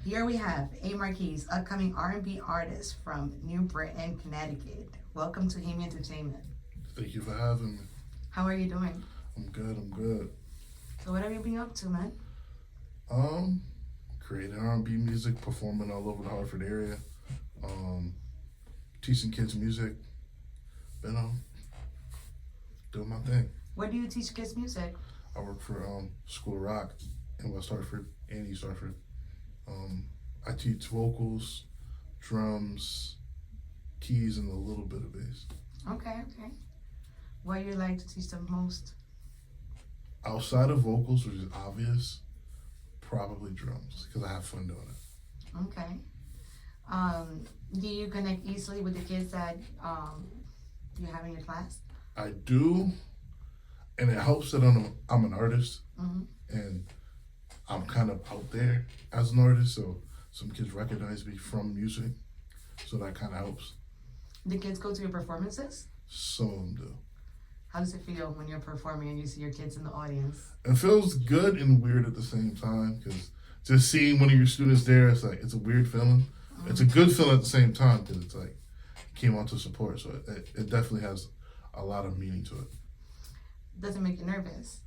Here we have A. Marquise, upcoming R&B artist from New Britain, Connecticut. Welcome to Himmy Entertainment. Thank you for having me. How are you doing? I'm good. I'm good. So what have you been up to, man? Um, Creating R&B music, performing all over the Hartford area. Um, Teaching kids music. Been doing my thing. Where do you teach kids music? I work for School of Rock in West Hartford and East Hartford. I teach vocals, drums, keys, and a little bit of bass. Okay. What do you like to teach them most? Outside of vocals, which is obvious, probably drums because I have fun doing it. Okay. Do you connect easily with the kids that you have in your class? I do, and it helps that I'm an artist, Mm-hmm. and I'm kind of out there as an artist, so some kids recognize me from music, so that kind of helps. The kids go to your performances? Some of them do. How does it feel when you're performing and you see your kids in the audience? It feels good and weird at the same time because just seeing one of your students there, it's a weird feeling. It's a good feeling at the same time because it's like you came out to support, so it definitely has a lot of meaning to it. Does it make you nervous?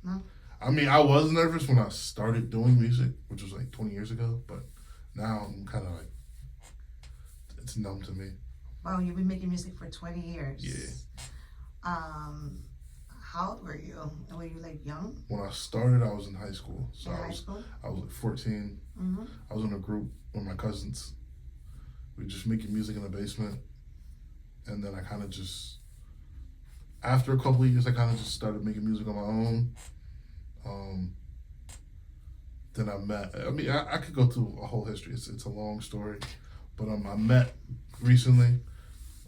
No? I mean, I was nervous when I started doing music, which was like 20 years ago, but now I'm kind of like, it's numb to me. Wow, you've been making music for 20 years. Yeah. How old were you? Were you like young? When I started, I was in high school. So In high school? I was like 14. Mm-hmm. I was in a group with my cousins. We were just making music in the basement. And then I kind of just, after a couple of years, I kind of just started making music on my own. Then I could go through a whole history. It's a long story. But I met recently.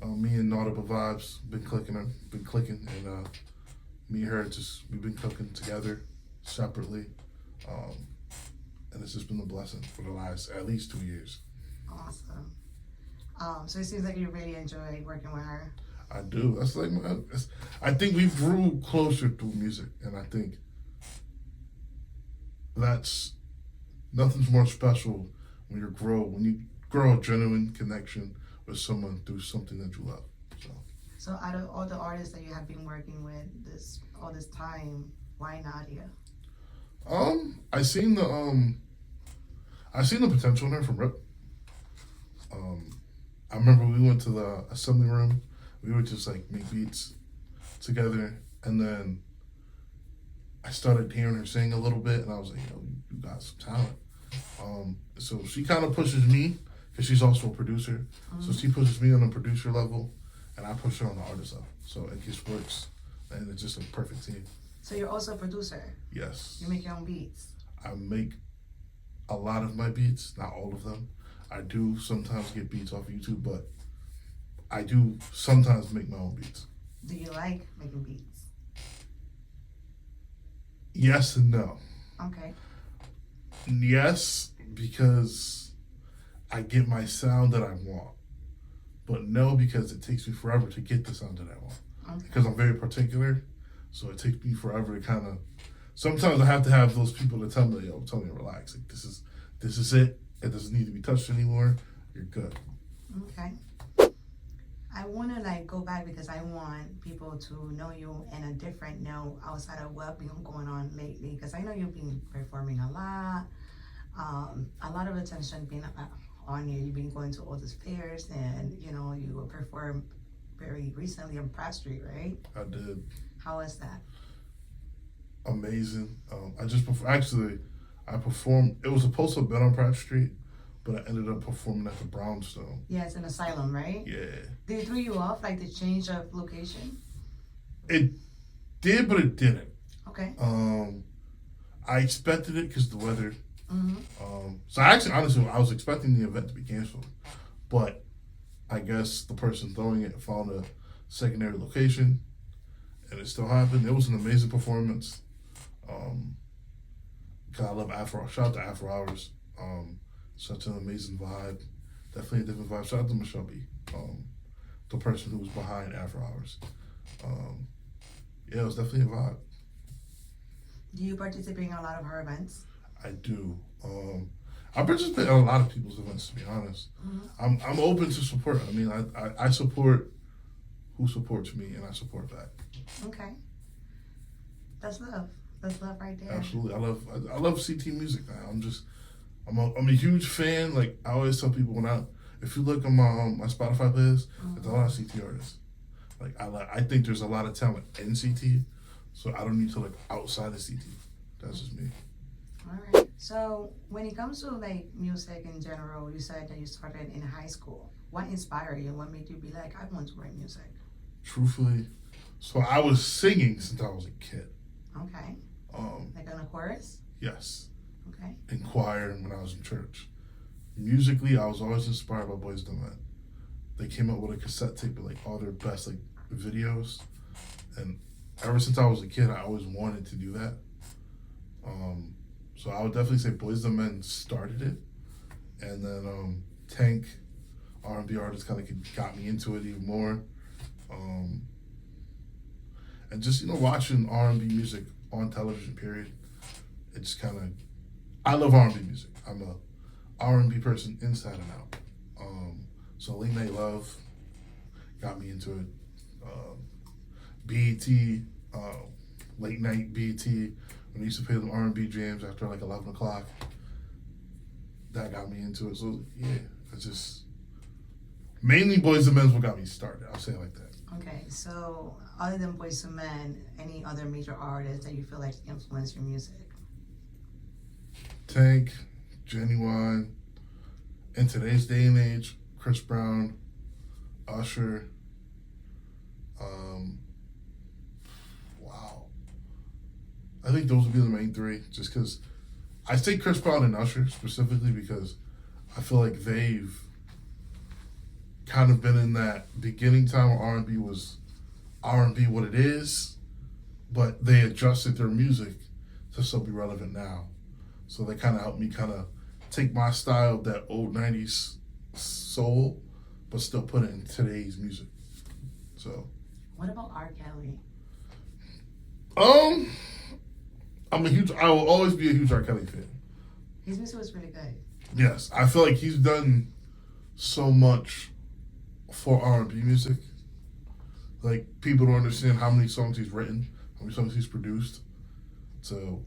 Me and Nautical Vibes been clicking, and me and her we've been cooking together separately, and it's just been a blessing for the last at least 2 years. Awesome. So it seems like you really enjoy working with her. I do. I think we grew closer through music, and I think that's nothing's more special when you grow a genuine connection with someone through something that you love. So out of all the artists that you have been working with all this time, why Nadia? I seen the potential in her from Rip. I remember we went to the assembly room. We would just like make beats together, and then I started hearing her sing a little bit, and I was like, you got some talent. So she kind of pushes me because she's also a producer. Mm-hmm. So she pushes me on the producer level, and I push her on the artist level. So it just works, and it's just a perfect team. So you're also a producer? Yes. You make your own beats? I make a lot of my beats, not all of them. I do sometimes get beats off YouTube, but I do sometimes make my own beats. Do you like making beats? Yes and no. Okay. Yes, because I get my sound that I want. But no, because it takes me forever to get the sound that I want. Okay. Because I'm very particular, so it takes me forever to kind of. Sometimes I have to have those people to tell me, relax. Like this is it. It doesn't need to be touched anymore. You're good. Okay. I want to go back because I want people to know you in a different note outside of what been going on lately. Because I know you've been performing a lot of attention being on you. You've been going to all these fairs, and you performed very recently on Pratt Street, right? I did. How was that? Amazing. I performed. It was supposed to have been on Pratt Street, but I ended up performing at the Brownstone. Yeah, it's an asylum, right? Yeah. Did it throw you off, like the change of location? It did, but it didn't. Okay. I expected it because the weather. Mm-hmm. So honestly, I was expecting the event to be canceled, but I guess the person throwing it found a secondary location, and it still happened. It was an amazing performance. Cause I love Afro. Shout out to Afro Hours. Such an amazing vibe. Definitely a different vibe. Shout out to Michelle B. The person who was behind Afro Hours. Yeah, it was definitely a vibe. Do you participate in a lot of her events? I do. I've just been at a lot of people's events, to be honest. I'm open to support. I mean, I support who supports me, and I support that. Okay. That's love. That's love right there. Absolutely. I love CT music now. I'm a huge fan. Like I always tell people if you look on my Spotify playlist, there's a lot of CT artists. Like I think there's a lot of talent in CT, so I don't need to look outside of CT. That's just me. All right. So when it comes to like music in general, you said that you started in high school. What inspired you? What made you be like, I want to write music? Truthfully, so I was singing since I was a kid. Okay. Like on a chorus? Yes. Okay. In choir and when I was in church. Musically, I was always inspired by Boyz II Men. They came up with a cassette tape with like all their best like videos, and ever since I was a kid, I always wanted to do that. So I would definitely say Boyz II Men started it, and then Tank, R&B artist, kind of got me into it even more. And just watching R&B music on television, period, it just kind of, I love R&B music. I'm a R&B person inside and out. So Late Night Love got me into it. BET, late night BET, when they used to play them R&B jams after like 11 o'clock, that got me into it. So yeah, it's just mainly Boyz II Men's what got me started. I'll say it like that. Okay, so other than Boyz II Men, any other major artists that you feel like influence your music? Tank, Genuine, in today's day and age, Chris Brown, Usher. Wow. I think those would be the main three, just because I say Chris Brown and Usher specifically because I feel like they've kind of been in that beginning time where R&B was R&B what it is, but they adjusted their music to still be relevant now. So they kind of helped me kind of take my style, that old 90s soul, but still put it in today's music. So. What about R. Kelly? I will always be a huge R. Kelly fan. His music was really good. Yes, I feel like he's done so much for R&B music. Like, people don't understand how many songs he's written, how many songs he's produced. So,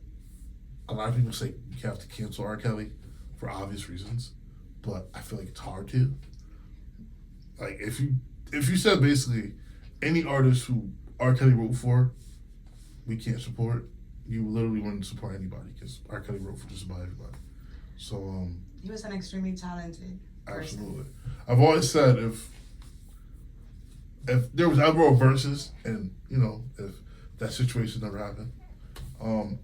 a lot of people say you have to cancel R. Kelly for obvious reasons, but I feel like it's hard to. Like, if you said basically any artist who R. Kelly wrote for, we can't support, you literally wouldn't support anybody because R. Kelly wrote for just about everybody. So, he was an extremely talented person. Absolutely. I've always said if there was ever a versus, and if that situation never happened,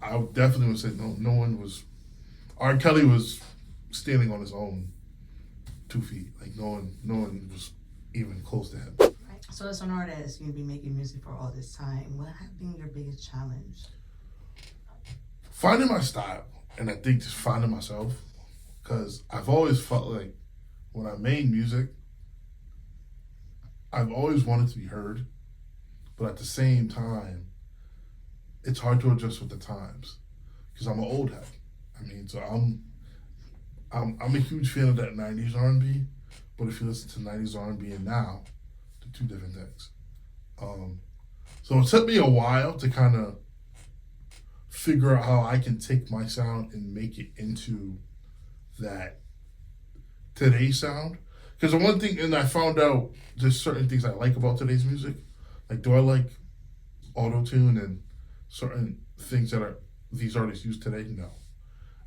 I would definitely say no one was. R. Kelly was standing on his own 2 feet. Like no one was even close to him. Right. So as an artist, you've been making music for all this time. What has been your biggest challenge? Finding my style, and I think just finding myself, because I've always felt like when I made music, I've always wanted to be heard, but at the same time, it's hard to adjust with the times because I'm an old head. I mean, so I'm a huge fan of that 90s R&B, but if you listen to 90s R&B and now, they're two different things. So it took me a while to kind of figure out how I can take my sound and make it into that today's sound. Because the one thing, and I found out there's certain things I like about today's music. Like, do I like auto-tune and certain things that these artists use today? No.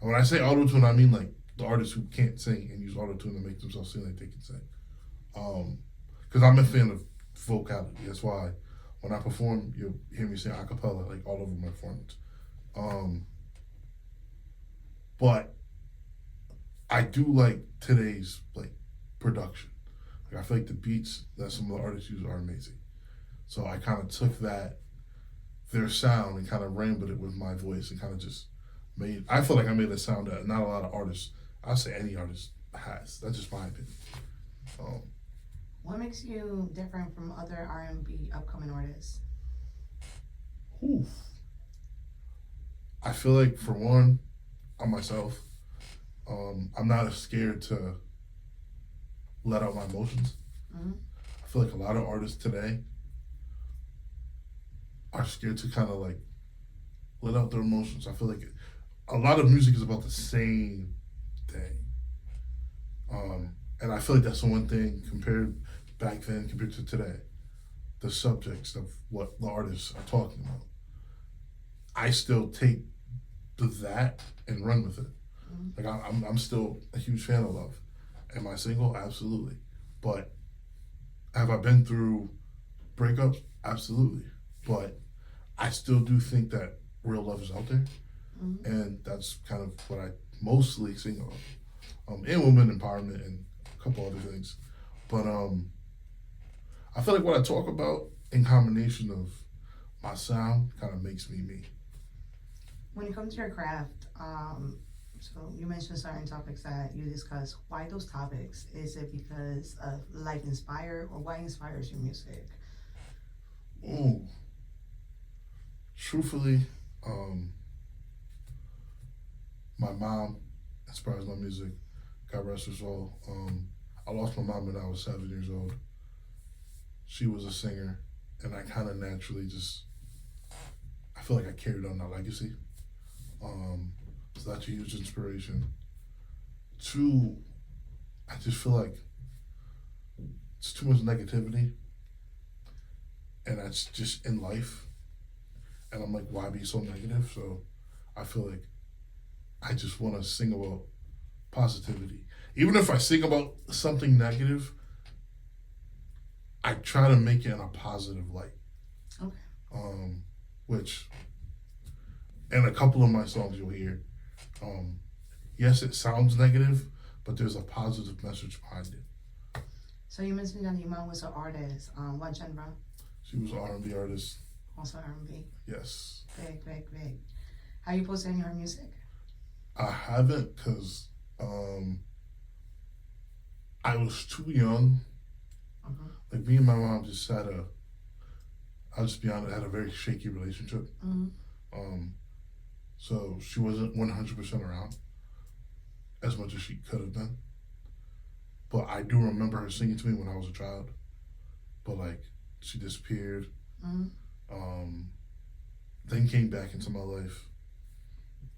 And when I say auto-tune, I mean like the artists who can't sing and use auto-tune to make themselves seem like they can sing. Because I'm a fan of vocality. That's why when I perform, you'll hear me sing a cappella like all over my performance. But I do like today's like production. Like I feel like the beats that some of the artists use are amazing. So I kind of took their sound and kind of rambled it with my voice and kind of just I feel like I made a sound that not a lot of artists, I'll say any artist has. That's just my opinion. What makes you different from other R&B upcoming artists? I feel like, for one, I'm myself. I'm not as scared to let out my emotions. Mm-hmm. I feel like a lot of artists today are scared to kind of like let out their emotions. I feel like a lot of music is about the same thing. And I feel like that's the one thing compared back then compared to today. The subjects of what the artists are talking about. I still take that and run with it. Mm-hmm. Like I'm still a huge fan of love. Am I single? Absolutely. But have I been through breakups? Absolutely. But I still do think that real love is out there, Mm-hmm. and that's kind of what I mostly sing about. And women empowerment and a couple other things. But I feel like what I talk about in combination of my sound kind of makes me me. When it comes to your craft, so you mentioned certain topics that you discuss. Why those topics? Is it because of life inspired, or what inspires your music? Ooh. Truthfully, my mom inspires my music. God rest her soul. I lost my mom when I was 7 years old. She was a singer, and I kind of naturally I feel like I carried on that legacy. So that's a huge inspiration. 2, I just feel like it's too much negativity, and that's just in life. And I'm like, why be so negative? So I feel like I just want to sing about positivity. Even if I sing about something negative, I try to make it in a positive light. Okay. Which, in a couple of my songs you'll hear, yes, it sounds negative, but there's a positive message behind it. So you mentioned that your mom was an artist. What genre? She was an R&B artist. Also R&B. Yes. Big. Have you posted any of her music? I haven't because I was too young. Mm-hmm. Like me and my mom just had I'll just be honest, had a very shaky relationship. Mm-hmm. So she wasn't 100% around as much as she could have been. But I do remember her singing to me when I was a child. But like, she disappeared. Mm-hmm. Then came back into my life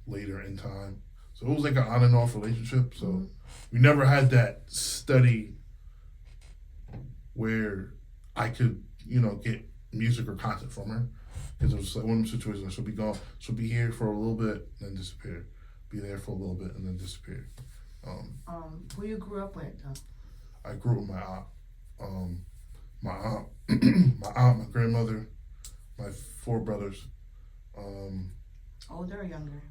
later in time. So it was like an on and off relationship. So Mm-hmm. we never had that steady where I could, get music or content from her. Because it was like one of those situations. She'll be gone. She'll be here for a little bit, and then disappear. Be there for a little bit, and then disappear. Who you grew up with, though? I grew up with my aunt. My aunt, my grandmother, my 4 brothers. Older or younger?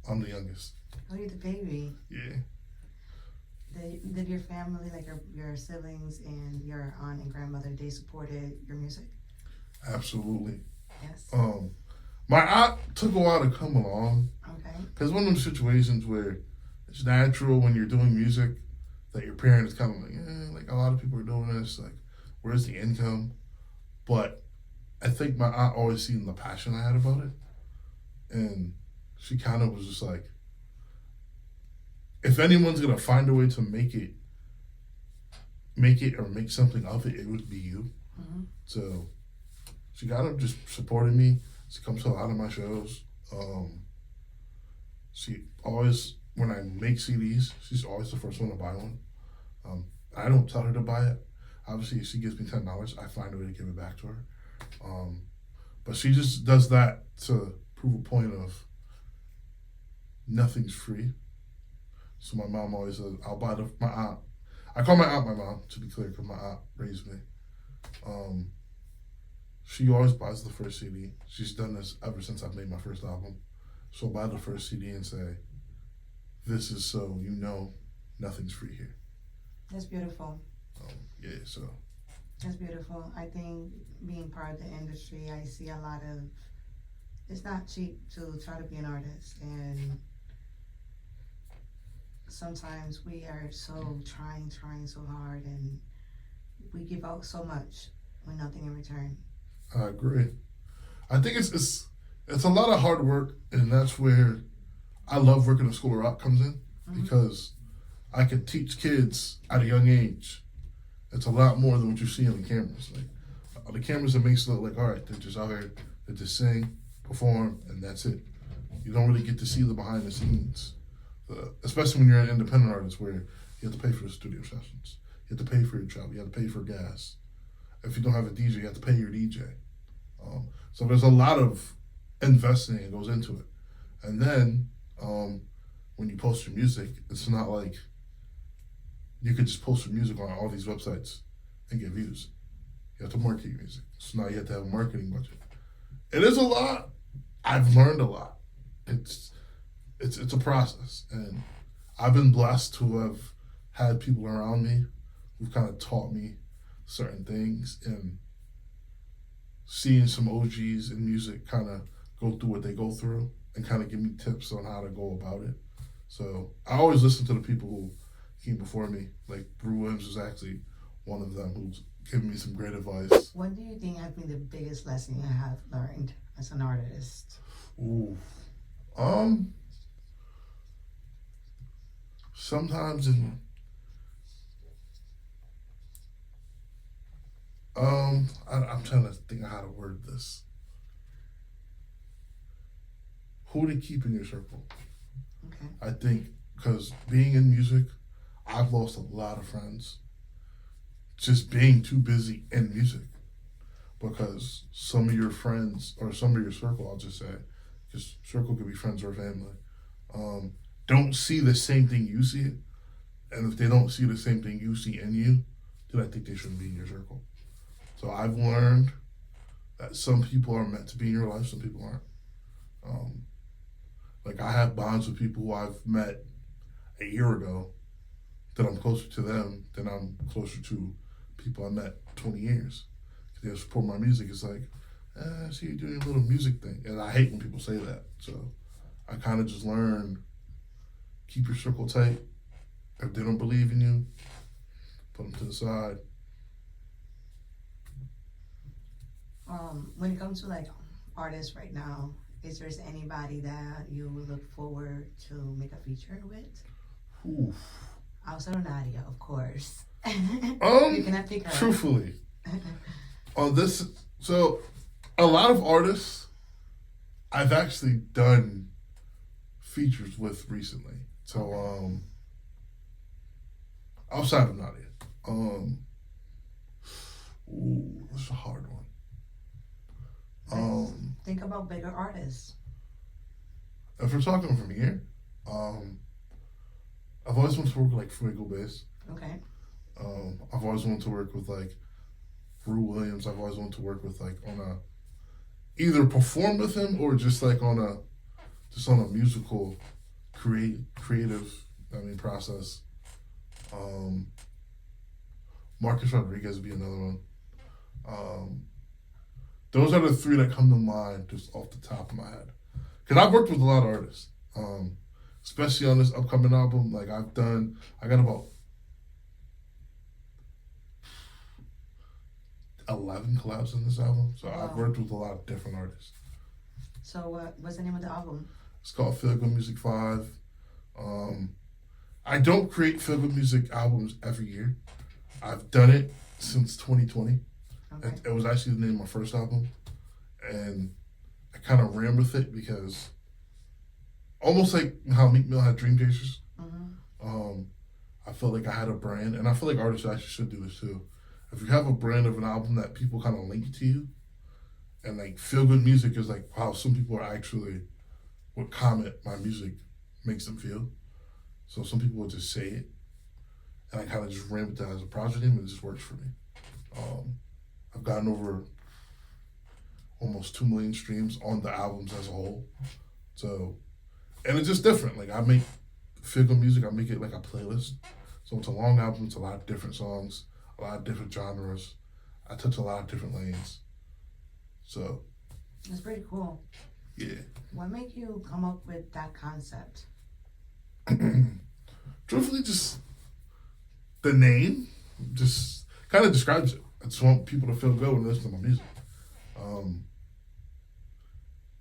I'm the youngest. Oh, you're the baby. Yeah. Did your family, like your siblings and your aunt and grandmother, they supported your music? Absolutely. Yes. My aunt took a while to come along. Okay. Because one of those situations where it's natural when you're doing music that your parent is kind of like, like a lot of people are doing this. Like, where's the income? But I think my aunt always seen the passion I had about it. And she kind of was just like, if anyone's going to find a way to make it or make something of it, it would be you. Mm-hmm. So she kind of just supported me. She comes to a lot of my shows. She always, when I make CDs, she's always the first one to buy one. I don't tell her to buy it. Obviously, if she gives me $10, I find a way to give it back to her. But she just does that to prove a point of nothing's free. So my mom always says, I'll buy my aunt. I call my aunt my mom, to be clear, because my aunt raised me. She always buys the first CD. She's done this ever since I've made my first album. She'll buy the first CD and say, this is so you know nothing's free here. That's beautiful. Yeah, so. That's beautiful. I think being part of the industry, I see a lot of, it's not cheap to try to be an artist, and sometimes we are so trying so hard, and we give out so much with nothing in return. I agree. I think it's a lot of hard work, and that's where I love working at School of Rock comes in. because I could teach kids at a young age. It's a lot more than what you see on the cameras. Like the cameras, it makes it look like, all right, they're just out here, they just sing, perform, and that's it. You don't really get to see the behind the scenes, especially when you're an independent artist, where you have to pay for the studio sessions, you have to pay for your travel, you have to pay for gas. If you don't have a DJ, you have to pay your DJ. So there's a lot of investing that goes into it. And then when you post your music, it's not like you could just post your music on all these websites and get views. You have to market your music. So now you have to have a marketing budget. It is a lot. I've learned a lot. It's a process, and I've been blessed to have had people around me who've kind of taught me certain things, and seeing some OGs in music kind of go through what they go through and kind of give me tips on how to go about it. So I always listen to the people who came before me. Like Brew Williams was actually one of them who's given me some great advice. What do you think has been the biggest lesson you have learned as an artist? Ooh. Sometimes I'm trying to think of how to word this. Who to keep in your circle. Okay. I think because being in music, I've lost a lot of friends just being too busy in music, because some of your friends or some of your circle, I'll just say, because circle could be friends or family, don't see the same thing you see it. And if they don't see the same thing you see in you, then I think they shouldn't be in your circle. So I've learned that some people are meant to be in your life, some people aren't. Like I have bonds with people who I've met a year ago that I'm closer to them than I'm closer to people I met 20 years. They support my music. It's like, I see you doing a little music thing. And I hate when people say that. So I kind of just learned, keep your circle tight. If they don't believe in you, put them to the side. When it comes to like artists right now, is there anybody that you look forward to make a feature with? Ooh. Outside of Nadia, of course. You cannot pick her. Truthfully, on this, so a lot of artists I've actually done features with recently. So outside of Nadia, ooh, that's a hard one. Think about bigger artists. If we're talking from here, I've always wanted to work with like Fuego Bass. Okay. I've always wanted to work with like Brew Williams. I've always wanted to work with like on a, either perform with him or just like on a musical creative process. Marcus Rodriguez would be another one. Those are the three that come to mind just off the top of my head. Because I've worked with a lot of artists, especially on this upcoming album. Like I got about 11 collabs on this album. So Wow. I've worked with a lot of different artists. So what's the name of the album? It's called Feel Good Music 5. I don't create Feel Good Music albums every year. I've done it since 2020. Okay. It was actually the name of my first album. And I kind of ran with it because almost like how Meek Mill had Dream Chasers, I felt like I had a brand, and I feel like artists actually should do this too. If you have a brand of an album that people kind of link to you, and like Feel Good Music is like, wow, some people are actually would comment my music makes them feel. So some people would just say it, and I kind of just ran with that as a project name, and it just works for me. I've gotten over almost 2 million streams on the albums as a whole. So, and it's just different. Like I make Feel Good Music, I make it like a playlist. So it's a long album, it's a lot of different songs, a lot of different genres. I touch a lot of different lanes. So. It's pretty cool. Yeah. What made you come up with that concept? Truthfully, just the name just kind of describes it. I just want people to feel good when they listen to my music.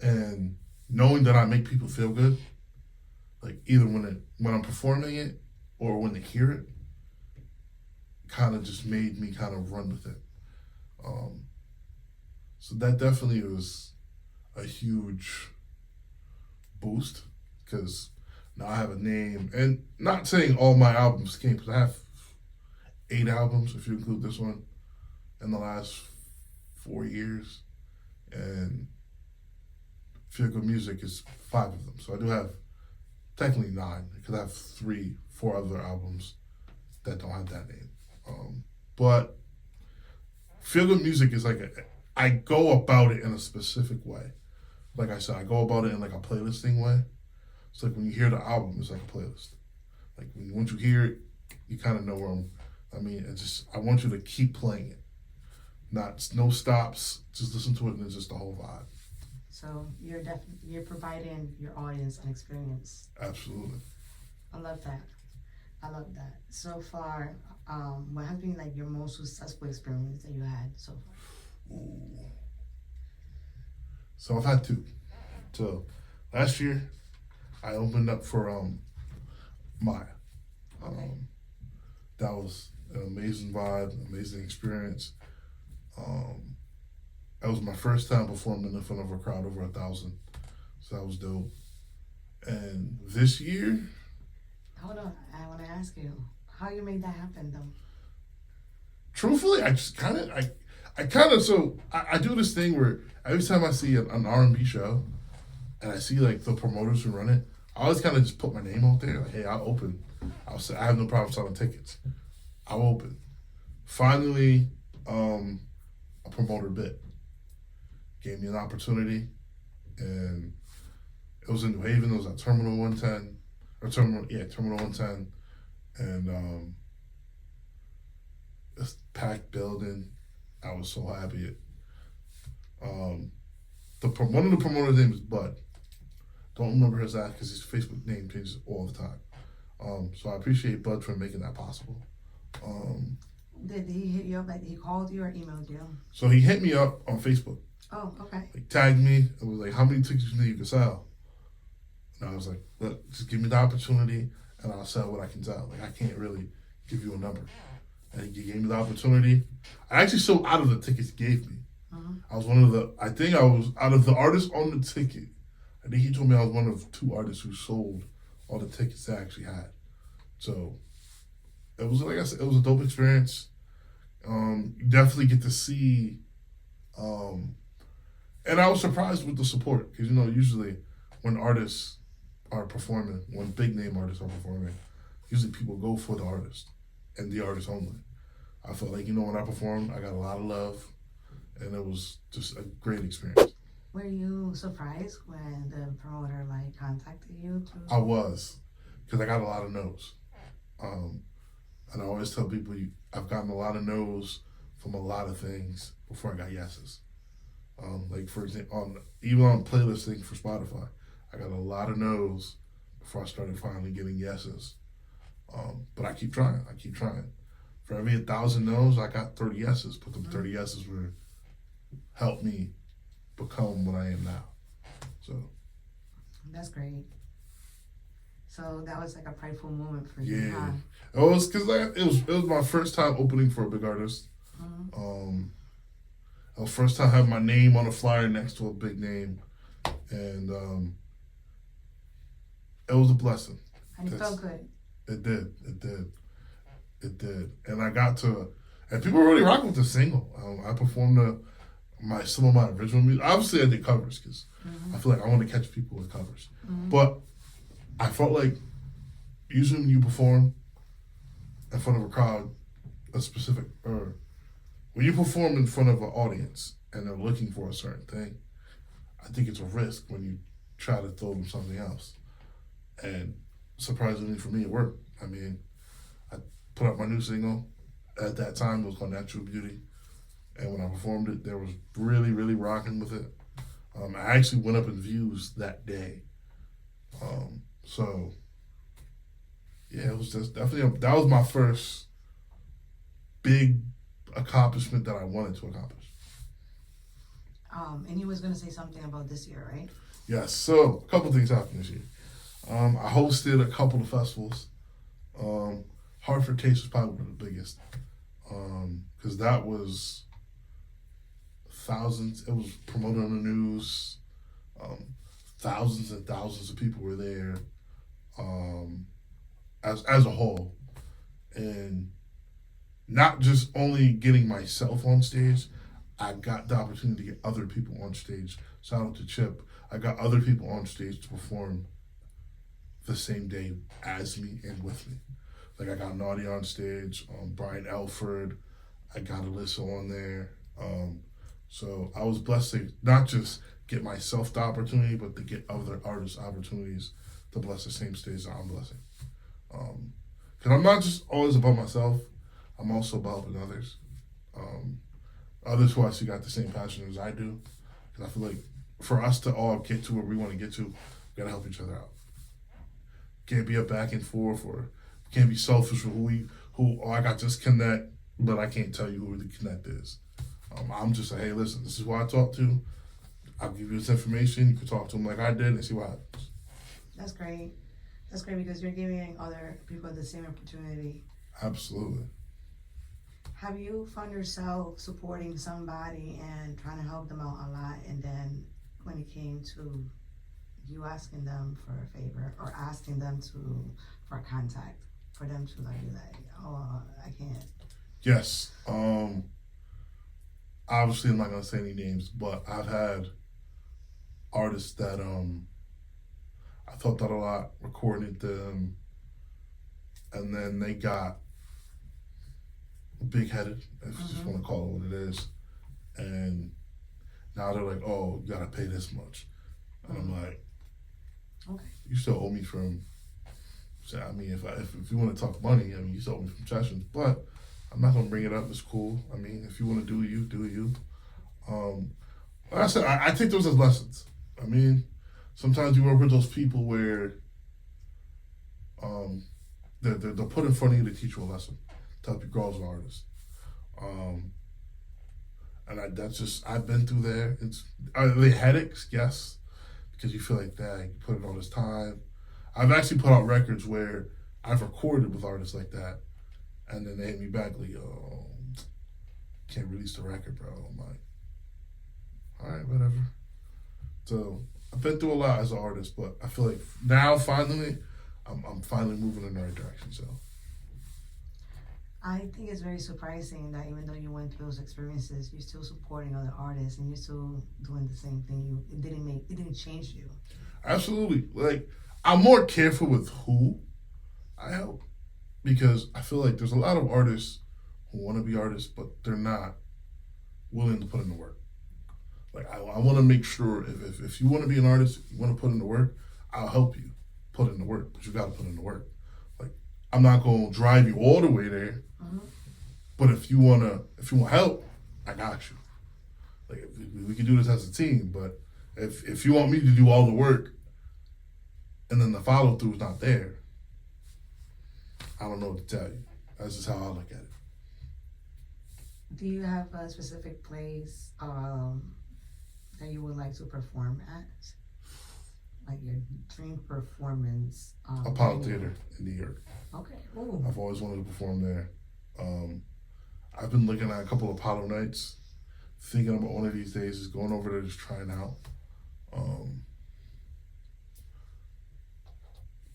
And knowing that I make people feel good, like either when I'm performing it or when they hear it, kind of just made me kind of run with it. So that definitely was a huge boost because now I have a name, and not saying all my albums came, because I have 8 albums if you include this one in the last 4 years, and Feel Good Music is 5 of them. So I do have technically 9 because I have 4 other albums that don't have that name. But Feel Good Music is like I go about it in a specific way. Like I said, I go about it in like a playlisting way. It's like when you hear the album, it's like a playlist. Like once you hear it, you kind of know where I want you to keep playing it. No stops, just listen to it and it's just the whole vibe. So you're providing your audience an experience. Absolutely. I love that. So far, what has been like your most successful experience that you had so far? Ooh. So I've had 2. So last year, I opened up for Maya. Okay. That was an amazing vibe, amazing experience. That was my first time performing in front of a crowd over 1,000. So that was dope. And this year, Hold on, I want to ask you how you made that happen though. truthfully, I do this thing where every time I see an R&B show and I see like the promoters who run it, I always kind of just put my name out there. Like, hey, I'll open. I'll say I have no problem selling tickets. I'll open. Finally, a promoter bit gave me an opportunity, and it was in New Haven. It was at Terminal 110, Terminal 110, and this packed building. I was so happy. One of the promoters' name is Bud. Don't remember his act because his Facebook name changes all the time. So I appreciate Bud for making that possible. Did he hit you up? Like he called you or emailed you? So he hit me up on Facebook. Oh, okay. Like tagged me and was like, "How many tickets you can sell?" And I was like, "Look, just give me the opportunity and I'll sell what I can sell. Like I can't really give you a number." And he gave me the opportunity. I actually sold out of the tickets he gave me. I was I think I was out of the artists on the ticket. I think he told me I was one of 2 artists who sold all the tickets they actually had. So it was, like I said, it was a dope experience. You definitely get to see, and I was surprised with the support because usually when artists are performing, when big name artists are performing, usually people go for the artist and the artist only. I felt like when I performed, I got a lot of love, and it was just a great experience. Were you surprised when the promoter contacted you? I was, because I got a lot of no's. And I always tell people I've gotten a lot of no's from a lot of things before I got yeses. Like for example, even on playlisting for Spotify, I got a lot of no's before I started finally getting yeses. But I keep trying. For every 1,000 no's, I got 30 yeses. But the 30 yeses were helped me become what I am now. So that's great. So that was like a prideful moment for you, huh? It was because it was my first time opening for a big artist. It was first time having my name on a flyer next to a big name, and it was a blessing. And it felt good. It did, and I got to, and people were really rocking with the single. I performed some of my original music. Obviously, I did covers because I feel like I want to catch people with covers, but I felt like usually when you perform in front of a crowd, when you perform in front of an audience and they're looking for a certain thing, I think it's a risk when you try to throw them something else. And surprisingly for me, it worked. I mean, I put out my new single. At that time, it was called Natural Beauty. And when I performed it, there was really, really rocking with it. I actually went up in views that day. So, yeah, it was just definitely, that was my first big accomplishment that I wanted to accomplish. And you was going to say something about this year, right? Yes, so a couple things happened this year. I hosted a couple of festivals. Hartford Taste was probably one of the biggest. Because that was thousands. It was promoted on the news. Thousands and thousands of people were there. As a whole, and not just only getting myself on stage, I got the opportunity to get other people on stage. Shout out to Chip. I got other people on stage to perform the same day as me and with me. Like I got Naughty on stage, Brian Elford, I got Alyssa on there. So I was blessed to not just get myself the opportunity, but to get other artists opportunities to bless the same stage that I'm blessing. Because I'm not just always about myself, I'm also about helping others. Others who actually got the same passion as I do. Because I feel like for us to all get to where we want to get to, we gotta help each other out. Can't be a back and forth, or can't be selfish for I got this connect, but I can't tell you who the connect is. I'm just like, hey, listen, this is who I talk to. I'll give you this information. You can talk to them like I did and see what happens. That's great. That's great because you're giving other people the same opportunity. Absolutely. Have you found yourself supporting somebody and trying to help them out a lot, and then when it came to you asking them for a favor or asking them for a contact, for them to like be like, oh, I can't. Yes. Obviously, I'm not gonna say any names, but I've had artists that I thought that a lot, recorded them, and then they got big-headed, if you just want to call it what it is, and now they're like, oh, you gotta pay this much, and I'm like, okay, you still owe me from. So I mean, if you want to talk money, I mean, you still owe me from sessions, but I'm not gonna bring it up. It's cool. I mean, if you want to do you, do you. Like I said, I take those as lessons. I mean, sometimes you work with those people where they're put in front of you to teach you a lesson, to help you grow as an artist. And that's just, I've been through there. Are they headaches? Yes, because you feel like that, you put in all this time. I've actually put out records where I've recorded with artists like that, and then they hit me back like, oh, can't release the record, bro. I'm like, all right, whatever. So I've been through a lot as an artist, but I feel like now finally, I'm finally moving in the right direction. So I think it's very surprising that even though you went through those experiences, you're still supporting other artists and you're still doing the same thing. It didn't change you. Absolutely. Like, I'm more careful with who I help, because I feel like there's a lot of artists who want to be artists, but they're not willing to put in the work. Like, I want to make sure if you want to be an artist, you want to put in the work, I'll help you put in the work, but you got to put in the work. Like, I'm not going to drive you all the way there, but if you want help, I got you. Like, we can do this as a team, but if you want me to do all the work and then the follow through is not there, I don't know what to tell you. That's just how I look at it. Do you have a specific place that you would like to perform at? Like your dream performance? Apollo Theater in New York. Okay. Ooh. I've always wanted to perform there. I've been looking at a couple of Apollo nights, thinking about one of these days just going over there, just trying out.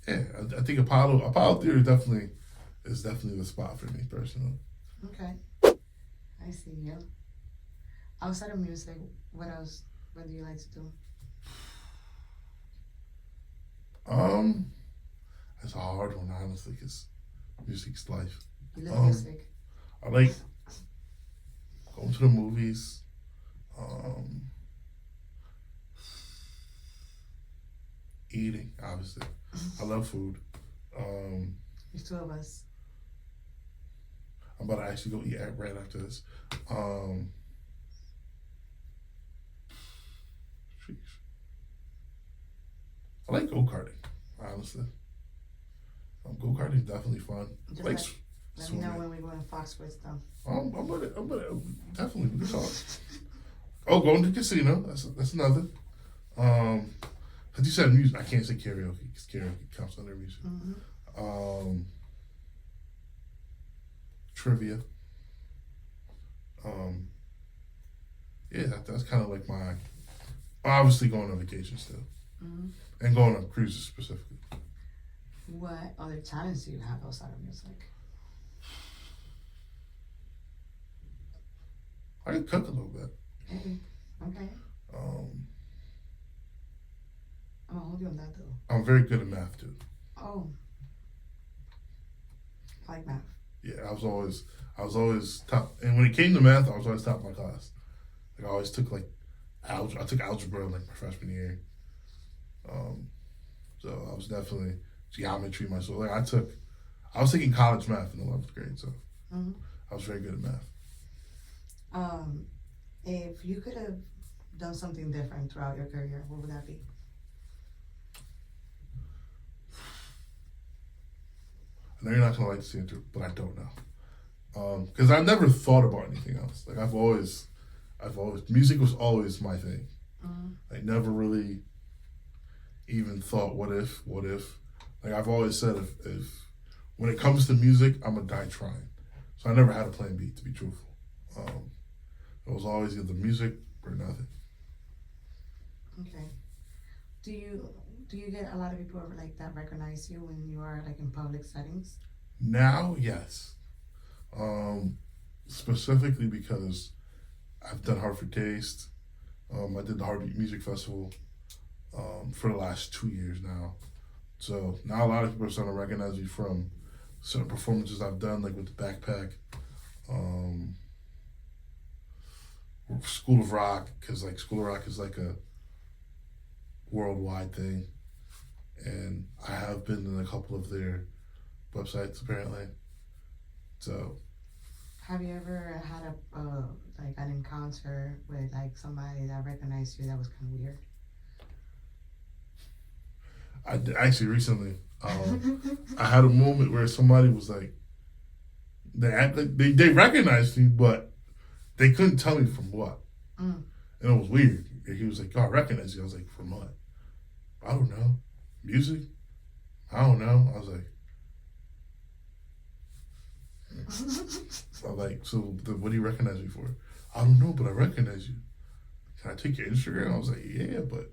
Yeah, I think Apollo Theater is definitely the spot for me personally. Okay, I see you. Outside of music, what else? What do you like to do? It's a hard one, honestly, because music's life. You love music. I like going to the movies. Eating, obviously. I love food. There's two of us. I'm about to actually go eat right after this. I like go-karting, honestly. Go-karting is definitely fun. Just Like let me know when we're going to Foxwoods though. I'm gonna definitely we can talk. Oh, going to the casino. That's another. As you said, music. I can't say karaoke because karaoke counts under music. Trivia. Yeah, that's kind of like my. Obviously, going on vacation still, and going on cruises specifically. What other talents do you have outside of music? I can cook a little bit. Hey, okay. I'm gonna hold you on that though. I'm very good at math too. Oh, I like math. Yeah, I was always top. And when it came to math, I was always top of my class. Like I always took like I took algebra like my freshman year. So I was definitely geometry myself. Like I was taking college math in 11th grade, so I was very good at math. If you could have done something different throughout your career, what would that be? I know you're not gonna like this answer, but I don't know. Because I never thought about anything else. Like I've always, music was always my thing. I never really even thought, what if? Like I've always said, if when it comes to music, I'm gonna die trying. So I never had a plan B, to be truthful. It was always either music or nothing. Okay. Do you get a lot of people like that recognize you when you are like in public settings? Now, yes. Specifically because I've done Hartford Taste. I did the Hartford Music Festival for the last 2 years now. So now a lot of people are starting to recognize me from certain performances I've done, like with the Backpack, School of Rock, because like School of Rock is like a worldwide thing. And I have been in a couple of their websites apparently. So have you ever had like an encounter with like somebody that recognized you that was kind of weird? I did, actually recently. I had a moment where somebody was like, they recognized me, but they couldn't tell me from what, and it was weird. And he was like, "Oh, I recognize you." I was like, "From what?" I don't know. Music? I don't know. I was like, so what do you recognize me for? I don't know, but I recognize you. Can I take your Instagram? I was like, yeah, but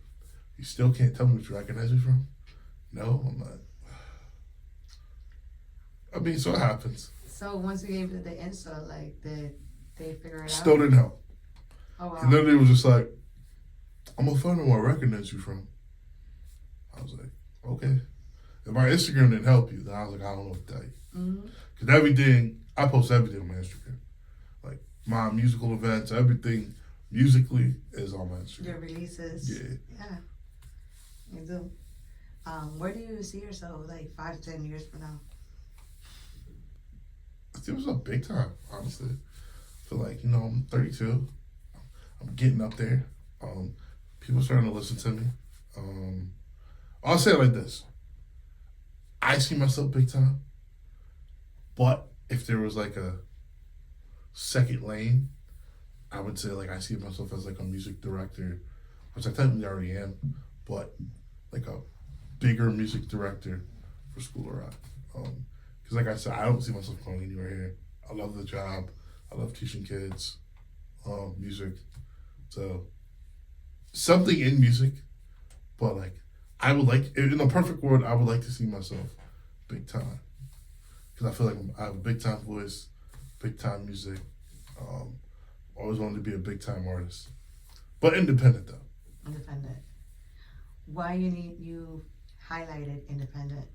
you still can't tell me what you recognize me from? No, I'm not. I mean, so it happens. So once you gave it the Insta, like, did they figure it out? Still didn't help. Oh, wow. And then it was just like, I'm gonna find out where I recognize you from. I was like, okay. If my Instagram didn't help you, then I was like, I don't know what to tell you. Because everything, I post everything on my Instagram. Like my musical events, everything musically is on my Instagram. Your releases. Yeah. You do. Where do you see yourself like 5 to 10 years from now? It was a big time, honestly. I feel like, I'm 32. I'm getting up there. People are starting to listen to me. I'll say it like this. I see myself big time. But if there was like a second lane, I would say like I see myself as like a music director, which I technically already am, but like a bigger music director for School of Rock. Because like I said, I don't see myself going anywhere here. I love the job. I love teaching kids music. So something in music, but like I would like, in a perfect world, I would like to see myself big time. Because I feel like I have a big time voice, big time music. Always wanted to be a big time artist, but independent though. Independent. Why you highlighted independent?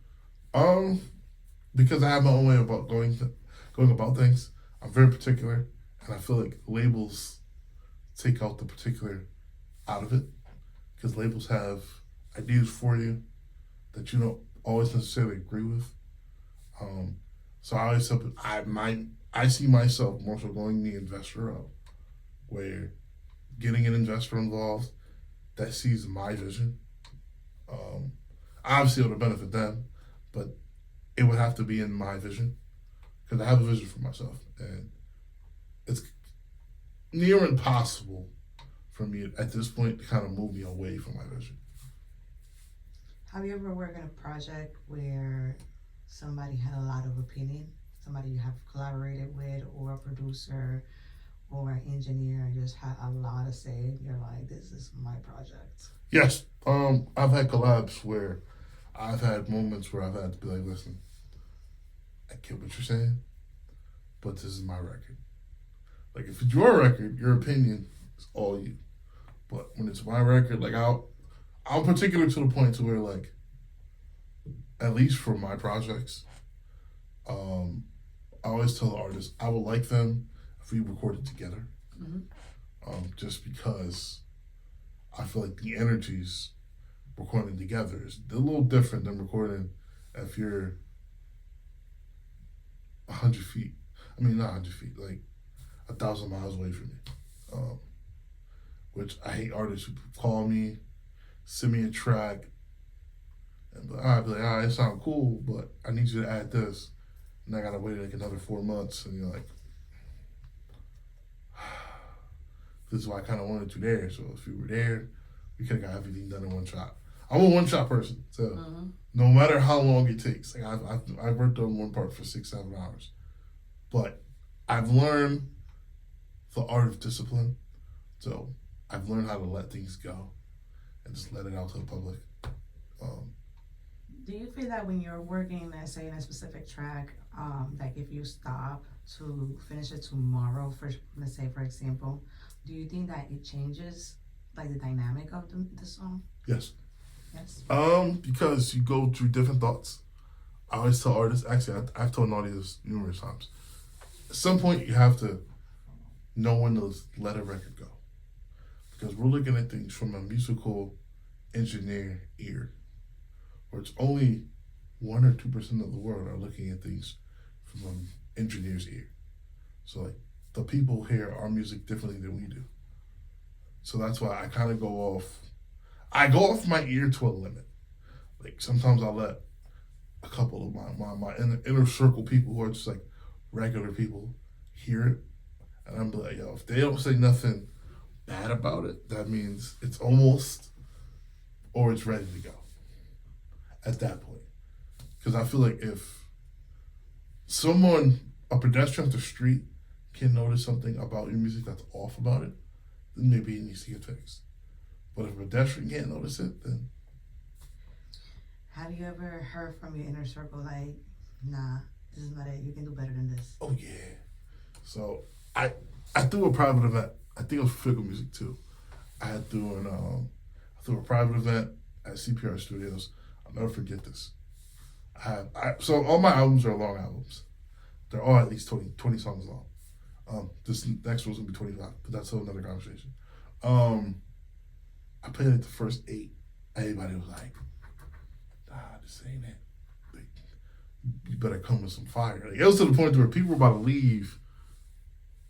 Because I have my own way about going about things. I'm very particular, and I feel like labels take out the particular out of it. Because labels have ideas for you that you don't always necessarily agree with. So I always I see myself more so going the investor route, where getting an investor involved that sees my vision. Obviously, it would benefit them, but it would have to be in my vision because I have a vision for myself, and it's near impossible for me at this point to kind of move me away from my vision. Have you ever worked on a project where somebody had a lot of opinion? Somebody you have collaborated with, or a producer, or an engineer, just had a lot to say. You're like, this is my project. Yes. I've had collabs where I've had moments where I've had to be like, listen, I get what you're saying, but this is my record. Like, if it's your record, your opinion is all you. But when it's my record, like, I'm particular to the point to where, like, at least for my projects, I always tell the artists I would like them if we recorded together. Just because I feel like the energies recording together is a little different than recording if you're 100 feet. I mean, not 100 feet, like 1,000 miles away from me. Which I hate artists who call me, send me a track, and I'd be like, it sounds cool, but I need you to add this. And I gotta wait like another 4 months, and you're like, this is why I kind of wanted you there. So if you were there, we could have got everything done in one shot. I'm a one-shot person, so no matter how long it takes, like I've worked on one part for 6-7 hours, but I've learned the art of discipline. So I've learned how to let things go and just let it out to the public. Do you feel that when you're working, let's say in a specific track, like if you stop to finish it tomorrow, for let's say for example, do you think that it changes like the dynamic of the song? Yes. Yes. Because you go through different thoughts. I always tell artists, actually, I've told an audience numerous times. At some point, you have to know when to let a record go, because we're looking at things from a musical engineer ear, where it's only 1 or 2% of the world are looking at things from an engineer's ear. So like the people hear our music differently than we do. So that's why I kind of go off. I go off my ear to a limit. Like sometimes I'll let a couple of my inner circle people who are just like regular people hear it, and I'm like, yo, if they don't say nothing bad about it, that means it's almost, or it's ready to go at that point. Because I feel like if someone, a pedestrian off the street, can notice something about your music that's off about it, then maybe it needs to get fixed. But if a pedestrian can't notice it, then... Have you ever heard from your inner circle like, nah, this is not it, you can do better than this? Oh yeah. So I threw a private event. I think it was for Fickle Music too. I threw a private event at CPR Studios. I'll never forget this. So all my albums are long albums. They're all at least 20 songs long. This next one's gonna be 25, but that's another conversation. I played like the first 8. Everybody was like, nah, this ain't it. Like, you better come with some fire. Like, it was to the point where people were about to leave,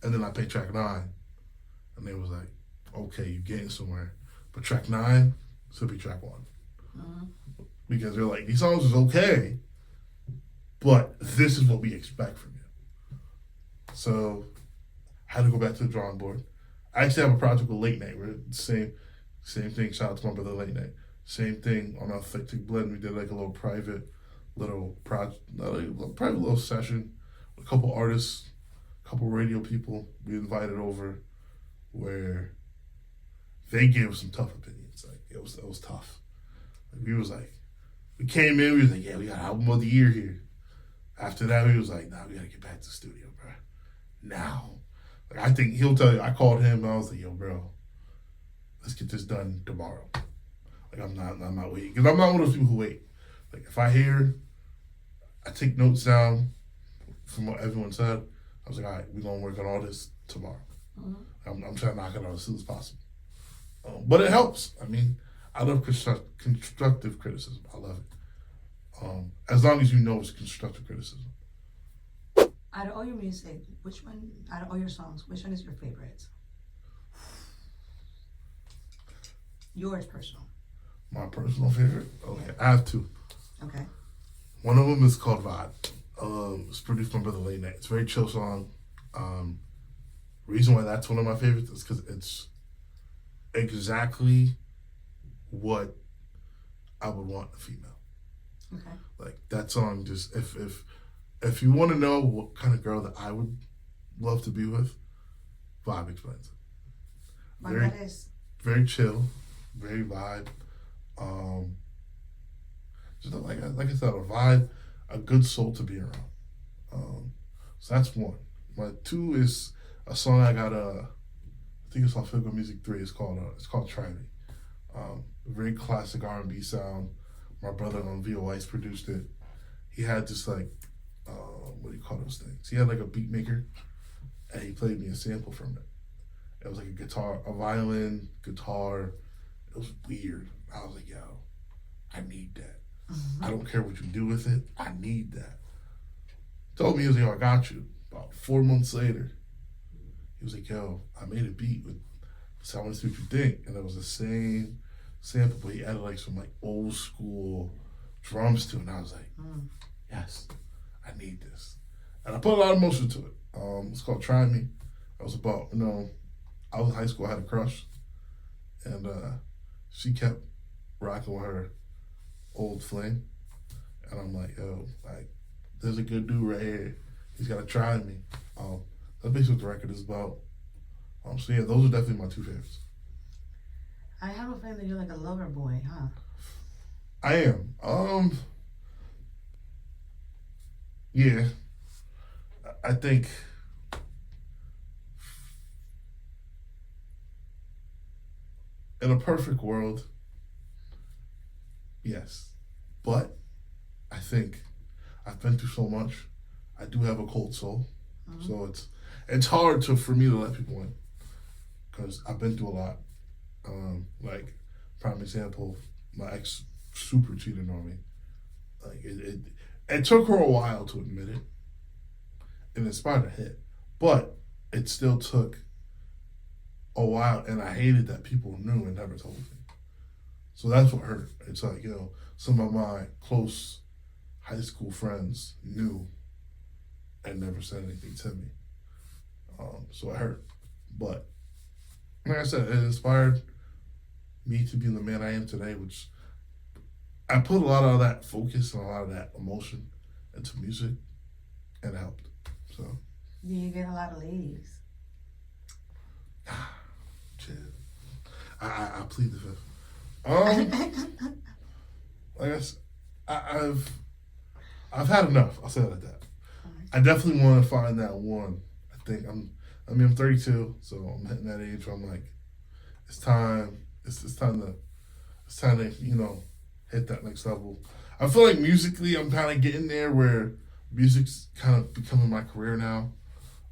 and then I played track 9, and they was like, okay, you're getting somewhere. But track 9 should be track 1. Because they're like, these songs is okay, but this is what we expect from you. So I had to go back to the drawing board. I actually have a project with Late Night. We're the same thing. Shout out to my brother Late Night. Same thing on Authentic Blend. We did like a little private little project, private little session with a couple artists, a couple radio people we invited over, where they gave us some tough opinions. Like it was tough. Like, we came in, we was like, yeah, we got album of the year here. After that, we was like, nah, we gotta get back to the studio, bro. Now. Like, I think he'll tell you, I called him and I was like, yo, bro, let's get this done tomorrow. Like, I'm not waiting. Because I'm not one of those people who wait. Like, if I hear, I take notes down from what everyone said. I was like, all right, we're going to work on all this tomorrow. I'm trying to knock it out as soon as possible. But it helps. I mean, I love constructive criticism. I love it. As long as you know it's constructive criticism. Out of all your music, out of all your songs, which one is your favorite? Yours personal. My personal favorite? Okay, I have 2. Okay. One of them is called Vibe. It's produced by my brother Late Night. It's a very chill song. Reason why that's one of my favorites is because it's exactly what I would want a female. Okay. Like that song, just if you want to know what kind of girl that I would love to be with, Vibe explains it. Very, that is. very chill, very vibe. Just like I said, a vibe, a good soul to be around. So that's one. My two is a song I got. I think it's on Feel Good Music 3. It's called Try Me. Very classic R&B sound. My brother on VOIce produced it. He had this like, what do you call those things? He had like a beat maker, and he played me a sample from it. It was like a guitar, a violin, guitar. It was weird. I was like, yo, I need that. I don't care what you do with it. I need that. Told me, he was like, yo, I got you. About 4 months later, he was like, yo, I made a beat with, so I want to see what you think. And it was the same sample, but he added like some like old school drums to it. And I was like, yes, I need this. And I put a lot of emotion to it. It's called Try Me. It was about, I was in high school, I had a crush. And she kept rocking with her old flame. And I'm like, yo, like, there's a good dude right here. He's got to try me. That's basically what the record is about. So yeah, those are definitely my two favorites. I have a feeling that you're like a lover boy, huh? I am. Yeah. I think in a perfect world, yes. But I think I've been through so much. I do have a cold soul. So it's hard for me to let people in because I've been through a lot. Like, prime example, my ex super cheated on me. Like it took her a while to admit it, and it started to hit, but it still took a while, and I hated that people knew and never told me. So that's what hurt. It's like, some of my close high school friends knew and never said anything to me. So it hurt. But like I said, it inspired me to be the man I am today, which I put a lot of that focus and a lot of that emotion into music, and it helped. So. Do you get a lot of ladies? Shit. I plead the fifth. Like I said, I've had enough. I'll say it like that. I definitely want to find that one. I think I'm 32, so I'm hitting that age where I'm like, it's time. It's time to hit that next level. I feel like musically, I'm kind of getting there where music's kind of becoming my career now.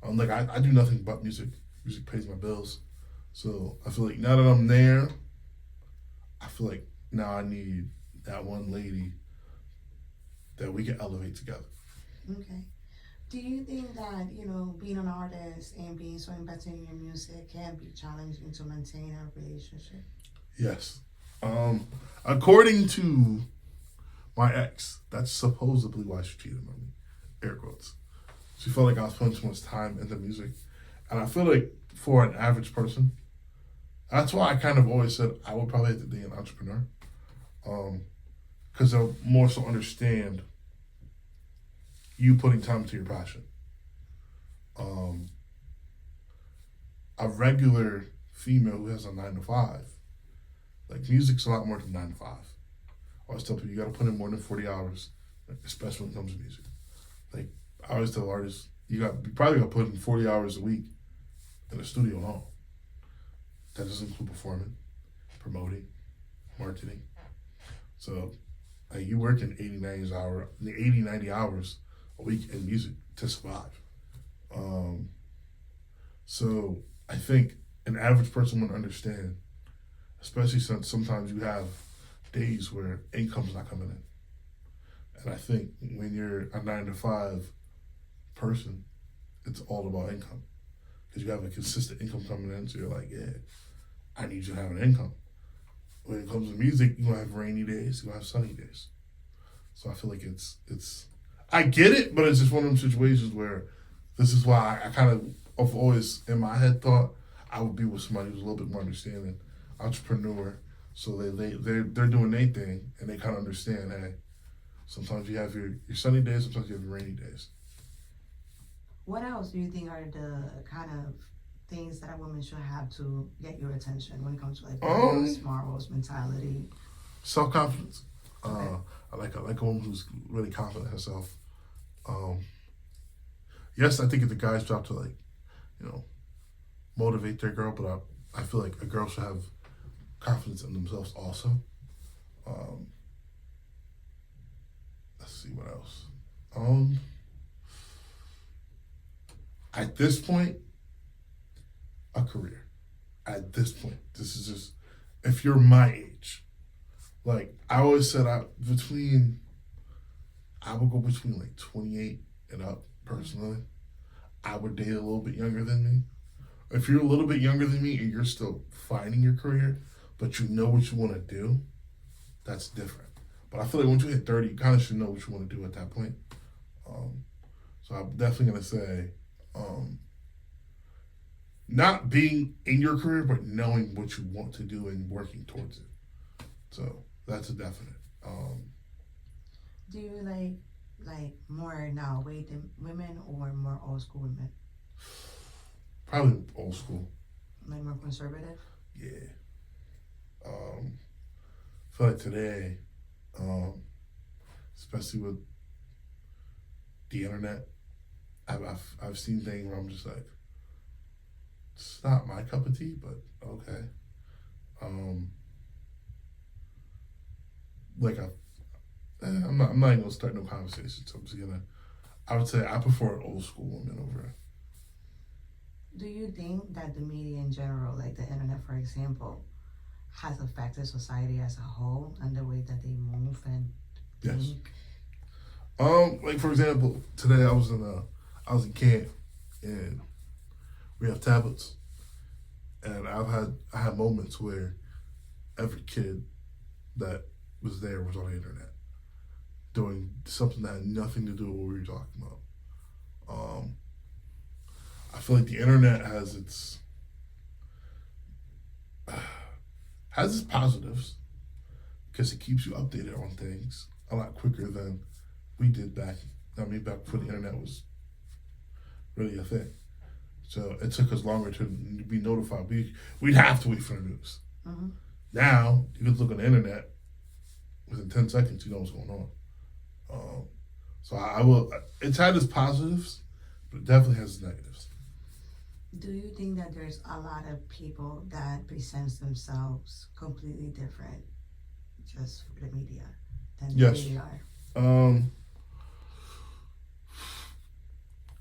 Like I do nothing but music. Music pays my bills. So I feel like now that I'm there, I feel like now I need that one lady that we can elevate together. Okay. Do you think that, being an artist and being so invested in your music can be challenging to maintain a relationship? Yes. According to my ex, that's supposedly why she cheated on me. Air quotes. She felt like I was putting too much time into music. And I feel like for an average person, that's why I kind of always said I would probably have to be an entrepreneur. Because they'll more so understand you putting time to your passion. A regular female who has a 9 to 5, like music's a lot more than 9 to 5. I always tell people you gotta put in more than 40 hours, especially when it comes to music. Like I always tell artists, you probably gotta put in 40 hours a week in the studio alone. That doesn't include performing, promoting, marketing. So you work in 80, 90 hours a week in music to survive. So I think an average person would understand, especially since sometimes you have days where income's not coming in. And I think when you're a 9 to 5 person, it's all about income. Because you have a consistent income coming in, so you're like, yeah, I need you to have an income. When it comes to music, you're gonna have rainy days, you're gonna have sunny days. So I feel like it's I get it, but it's just one of those situations where this is why I kind of always in my head thought I would be with somebody who's a little bit more understanding, entrepreneur, So they're doing their thing, and they kind of understand. Hey, sometimes you have your sunny days, sometimes you have your rainy days. What else do you think are the kind of things that a woman should have to get your attention when it comes to like values, morals, mentality? Self confidence. Okay. I like a woman who's really confident in herself. Yes, I think it's the guy's job to like, you know, motivate their girl, but I feel like a girl should have confidence in themselves also. Let's see what else. At this point, a career. At this point, this is just if you're my age. Like I always said, I would go between like 28 and up personally. I would date a little bit younger than me. If you're a little bit younger than me and you're still finding your career, but you know what you want to do, that's different. But I feel like once you hit 30, you kind of should know what you want to do at that point. So I'm definitely going to say not being in your career, but knowing what you want to do and working towards it. So that's a definite. Do you like more now women or more old school women? Probably old school. Like more conservative? Yeah. I feel like today, especially with the internet, I've seen things where I'm just like, it's not my cup of tea, but okay. I'm not even gonna start no conversation. So I would say I prefer old school women over it. Do you think that the media in general, like the internet for example, has affected society as a whole and the way that they move and Yes. think? Like for example, today I was in camp and we have tablets, and I had moments where every kid that was there was on the internet doing something that had nothing to do with what we were talking about. I feel like the internet has its positives because it keeps you updated on things a lot quicker than we did back before the internet was really a thing. So it took us longer to be notified. We'd have to wait for the news. Mm-hmm. Now you can look on the internet within 10 seconds. You know what's going on. So I will. It's had its positives, but it definitely has its negatives. Do you think that there's a lot of people that presents themselves completely different just for the media than they Yes. really are?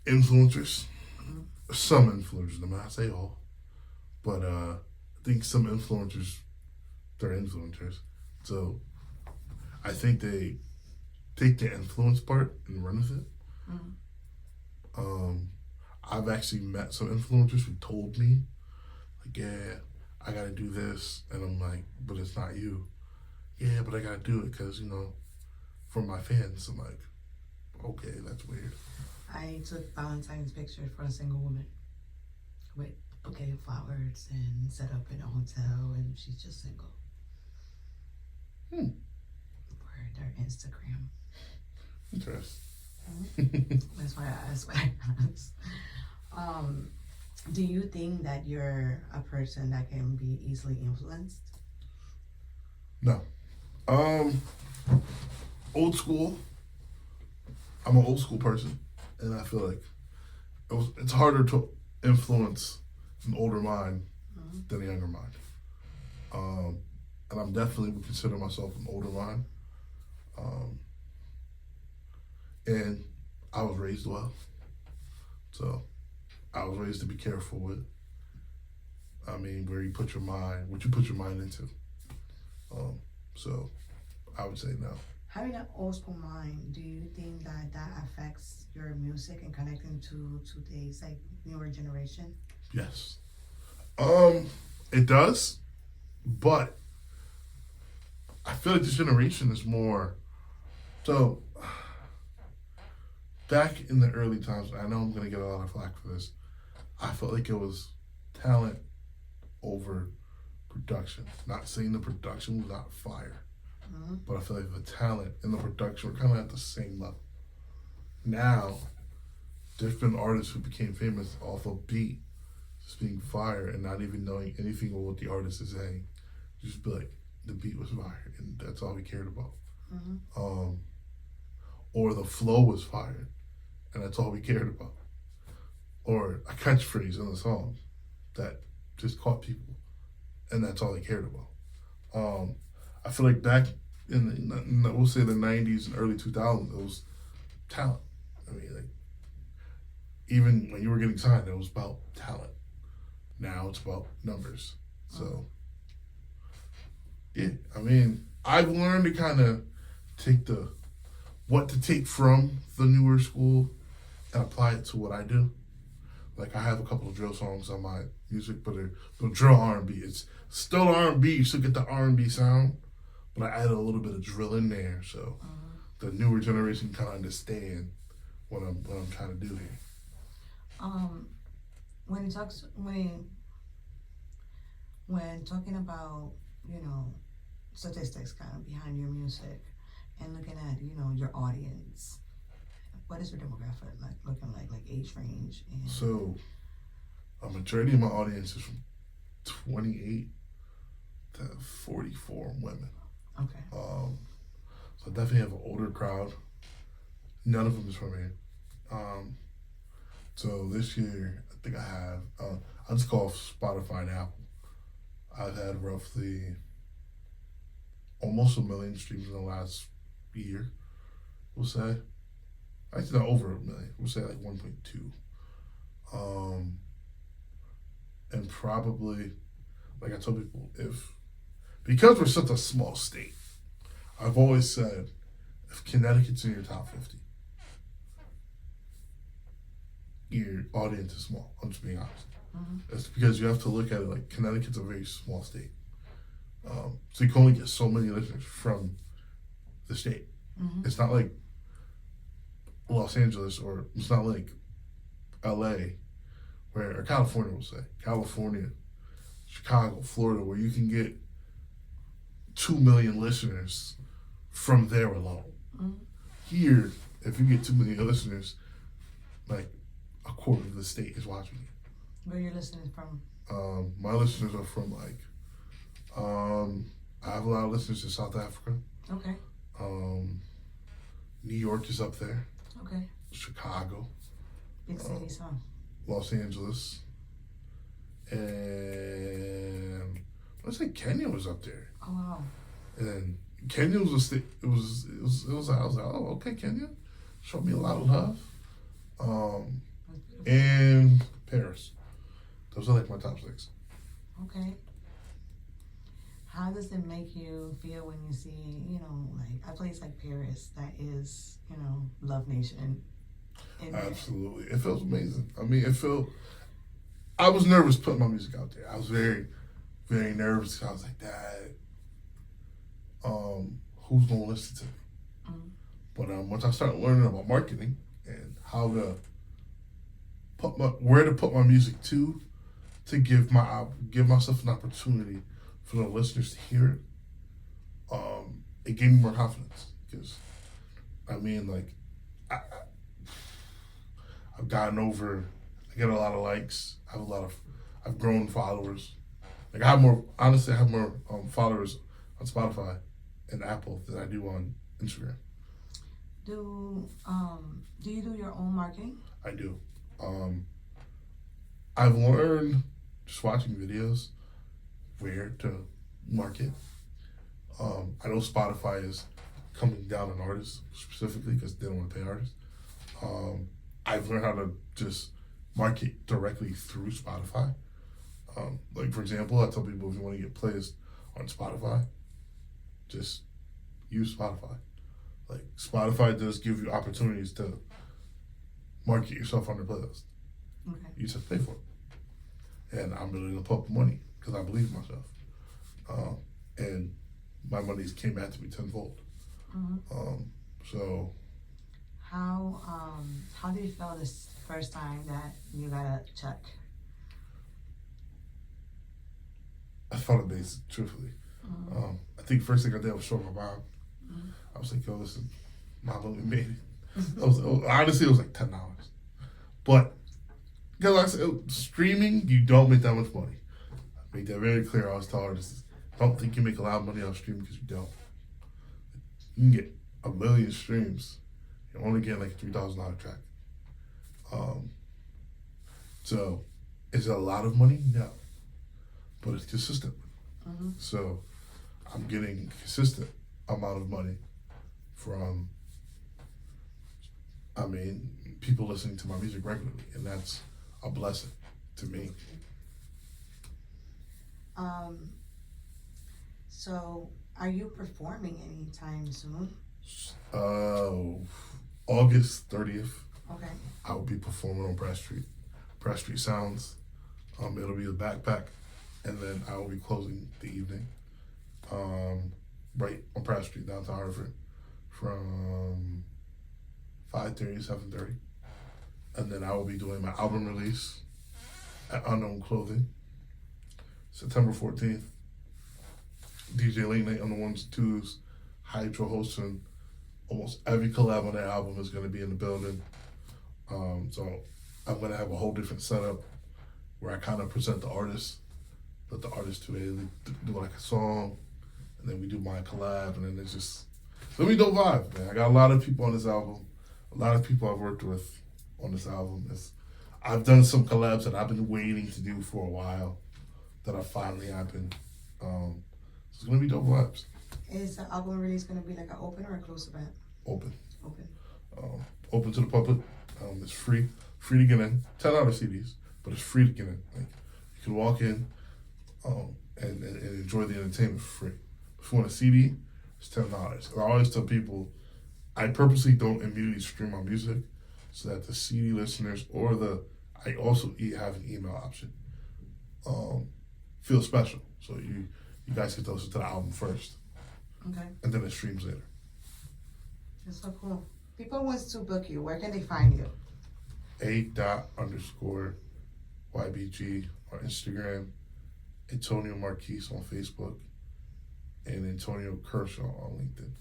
Influencers. Some influencers, I'm not say all, but I think some influencers, they're influencers. So I think they take the influence part and run with it. Mm-hmm. I've actually met some influencers who told me, like, yeah, I gotta do this, and I'm like, but it's not you. Yeah, but I gotta do it because for my fans. I'm like, okay, that's weird. I took Valentine's picture for a single woman with a bouquet of flowers and set up in a hotel, and she's just single. For their Instagram. Interesting. That's why I asked what I asked. Do you think that you're a person that can be easily influenced? No. Old school. I'm an old school person, and I feel like it's harder to influence an older mind than a younger mind. And I'm definitely would consider myself an older mind. And I was raised well, so I was raised to be careful with. Where you put your mind, what you put your mind into. So I would say no. Having an old school mind, do you think that affects your music and connecting to today's like newer generation? Yes. It does, but I feel like this generation is more. So back in the early times, I know I'm gonna get a lot of flack for this. I felt like it was talent over production. Not saying the production was not fire, Mm-hmm. but I feel like the talent and the production were kind of at the same level. Now, there's been artists who became famous off a beat just being fire and not even knowing anything of what the artist is saying. Just be like, the beat was fire, and that's all we cared about. Mm-hmm. Or the flow was fire, and that's all we cared about. Or a catchphrase in the song that just caught people, and that's all they cared about. I feel like back in we'll say the 90s and early 2000s, it was talent. I mean, like, even when you were getting signed, it was about talent. Now it's about numbers. So, yeah, I mean, I've learned to kind of take what to take from the newer school and apply it to what I do. Like, I have a couple of drill songs on my music, but they're drill R&B. It's still R&B. You still get the R&B sound, but I added a little bit of drill in there, so the newer generation kind of understand what I'm trying to do here. When talking about, statistics kind of behind your music and looking at, your audience, what is your demographic looking like age range? And So, a majority of my audience is from 28 to 44 women. okay. So I definitely have an older crowd. None of them is from here. So this year, I think I have, I'll just call Spotify and Apple. I've had roughly almost 1 million streams in the last year, we'll say. Actually, not over 1 million. We'll say like 1.2. And probably, like I told people, because we're such a small state, I've always said, if Connecticut's in your top 50, your audience is small. I'm just being honest. Mm-hmm. It's because you have to look at it like Connecticut's a very small state. So you can only get so many listeners from the state. Mm-hmm. It's not like Los Angeles, or it's not like LA, or California, we'll say. California, Chicago, Florida, where you can get 2 million listeners from there alone. Mm-hmm. Here, if you get 2 million listeners, like a quarter of the state is watching you. Where you're listening from? My listeners are from I have a lot of listeners in South Africa. Okay. New York is up there. Okay. Chicago. Big cities, huh? Los Angeles. And let's say Kenya was up there. Oh wow. And Kenya was a state. I was like, oh, okay, Kenya. Showed me a lot of love. And Paris. Those are like my top 6. Okay. How does it make you feel when you see, like a place like Paris that is, Love Nation? Absolutely. It feels amazing. I mean, I was nervous putting my music out there. I was very, very nervous. I was like, Dad, who's going to listen to me? Mm-hmm. But once I started learning about marketing and how to where to put my music to give myself an opportunity for the listeners to hear it, it gave me more confidence. Because, I mean, like, I've gotten over, I get a lot of likes. I've grown followers. Like, I have more followers on Spotify and Apple than I do on Instagram. Do you do your own marketing? I do. I've learned just watching videos where to market. I know Spotify is coming down on artists specifically because they don't want to pay artists. I've learned how to just market directly through Spotify. Like, for example, I tell people if you want to get plays on Spotify, just use Spotify. Like, Spotify does give you opportunities to market yourself on their playlist. Okay. You just have to pay for it. And I'm willing to put up money because I believe in myself. And my money's came back to me tenfold. Mm-hmm. So. How did you feel this first time that you got a check? I felt amazing, truthfully. I think first thing I did was show my mom. I was like, yo, listen, mom only made it. Honestly, it was like $10. But, because like I said, streaming, you don't make that much money. I made that very clear. I was telling her this. Don't think you make a lot of money on streaming because you don't. You can get 1 million streams. You only get like a $3,000 track. So, is it a lot of money? No. But it's consistent. So, I'm getting consistent amount of money from, people listening to my music regularly, and that's a blessing to me. So, are you performing anytime soon? August 30th. Okay. I will be performing on Pratt Street Sounds. It'll be a backpack, and then I will be closing the evening. Right on Pratt Street, downtown Hartford, from 5:30 to 7:30, and then I will be doing my album release at Unknown Clothing, September 14th. DJ Late Night on the ones and twos, Hydro hosting almost every collab on that album is going to be in the building. So I'm going to have a whole different setup where I kind of present the artist, let the artist do like a song, and then we do my collab, and then it's just let me dope vibe, man. I got a lot of people on this album, a lot of people I've worked with on this album. I've done some collabs that I've been waiting to do for a while that are finally happened. It's gonna be dope vibes. Is the album release gonna be like an open or a closed event? Open. Open. Open to the public. It's free to get in. $10 CDs, but it's free to get in. Like, you can walk in and enjoy the entertainment for free. If you want a CD, it's $10. And I always tell people, I purposely don't immediately stream my music so that the CD listeners I also have an email option. Feel special. So you guys get to listen to the album first. Okay. And then it streams later. That's so cool. People want to book you. Where can they find you? A._YBG on Instagram, Antonio Marquise on Facebook, and Antonio Kershaw on LinkedIn.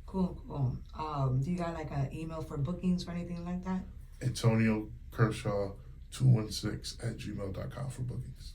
Cool. Do you got like an email for bookings or anything like that? Antonio Kershaw 216 @gmail.com for bookings.